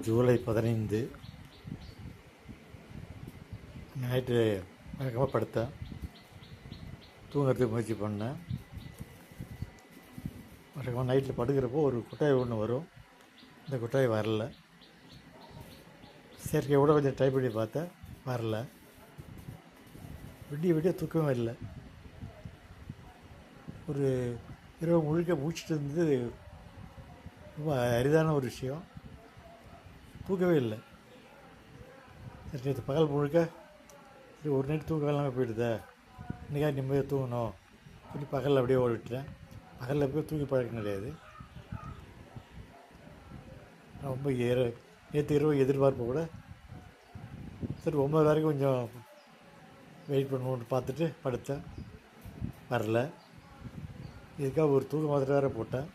July 15 night வழக்கமாக படுத்தேன். தூங்குறதுக்கு முயற்சி பண்ணேன். வழக்கமாக நைட்டில் படுக்கிறப்போ ஒரு குட்டாய் ஒன்று வரும். இந்த குட்டாய் வரல. செயற்கையோட கொஞ்சம் ட்ரை பண்ணி பார்த்தேன், வரல. விடிய விடிய தூக்கமே இல்லை. ஒரு இரவு முழுக்க மூச்சுட்டு இருந்தது. ரொம்ப அரிதான ஒரு விஷயம். தூக்கவே இல்லை. சரி, நேற்று பகல் முழுக்க சரி ஒரு நைட்டு தூக்கம் இல்லாமல் போயிடுதே, இன்றைக்கா நிம்மதியாக தூங்கணும் சொல்லி பகலில் அப்படியே ஓடிவிட்டேன். பகலில் போய் தூங்கி பழக்கம் கிடையாது. ரொம்ப நேற்று இரவு எதிர்பார்ப்பு கூட சரி 9 வரைக்கும் கொஞ்சம் வெயிட் பண்ணுவோன்னு பார்த்துட்டு படுத்தேன், வரல. இதுக்காக ஒரு தூக்க மாத்திரை வேறு போட்டேன்.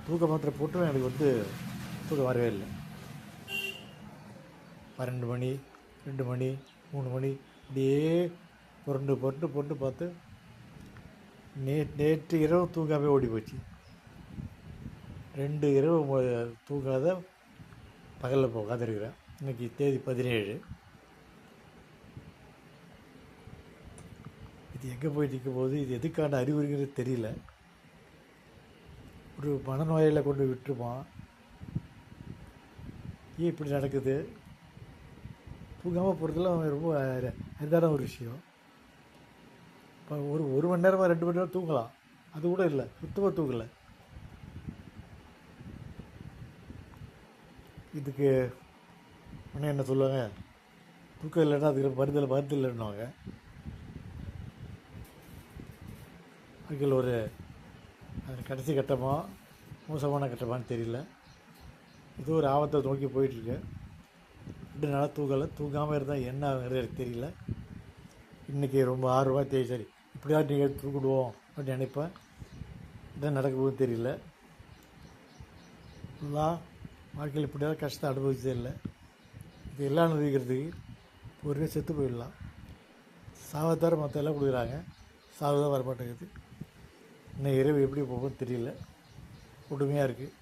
தூக்க மாத்திரை போட்டும் எனக்கு தூக்கம் வரவே இல்லை. 12 மணி, 2 மணி, 3 மணி இப்படியே புரண்டு புரண்டு புரண்டு பார்த்து நேற்று இரவு தூங்காமே ஓடி போச்சு. 2 இரவு தூங்காத பகலில் இப்போ உட்காந்துருக்கிறேன். இன்றைக்கி தேதி 17. இது எங்கே போய் நிற்க போகுது, இது எதுக்கான அறிகுறிங்கிறது தெரியல. ஒரு மனநோயில் கொண்டு விட்டுருமா, ஏன் இப்படி நடக்குது? தூங்காமல் போகிறதுலாம் ரொம்ப அரிதான ஒரு விஷயம். இப்போ ஒரு மணி நேரமாக 2 மணி நேரம் தூங்கலாம், அது கூட இல்லை, சுத்தமாக தூங்கலை. இதுக்கு ஆனால் என்ன சொல்லுவாங்க, தூக்கம் இல்லைன்னா அதுக்கு மருந்து இல்லைன்னுவாங்க. அதுக்கு அது கடைசி கட்டமாக மோசமான கட்டமானு தெரியல. ஏதோ ஒரு ஆபத்தை நோக்கி போயிட்டுருக்கு. 2 நாளாக தூங்காமல் இருந்தால் என்ன ஆகுங்கிறது எனக்கு தெரியல. இன்றைக்கி ரொம்ப ஆர்வமாக சரி இப்படியாவது நீங்கள் தூக்கிடுவோம் அப்படின்னு நினைப்பேன். என்ன நடக்க போகுதுன்னு தெரியல. வாழ்க்கையில் இப்படியாவது கஷ்டத்தை அனுபவிச்சதே இல்லை. இது எல்லாம் அனுபவிக்கிறதுக்கு ஒரே செத்து போயிடலாம். சாவத்தார மற்ற எல்லாம் கொடுக்குறாங்க, சாவு தான் வரமாட்டேங்குது. இன்னும் இரவு எப்படி போகும்னு தெரியல. கொடுமையாக இருக்குது.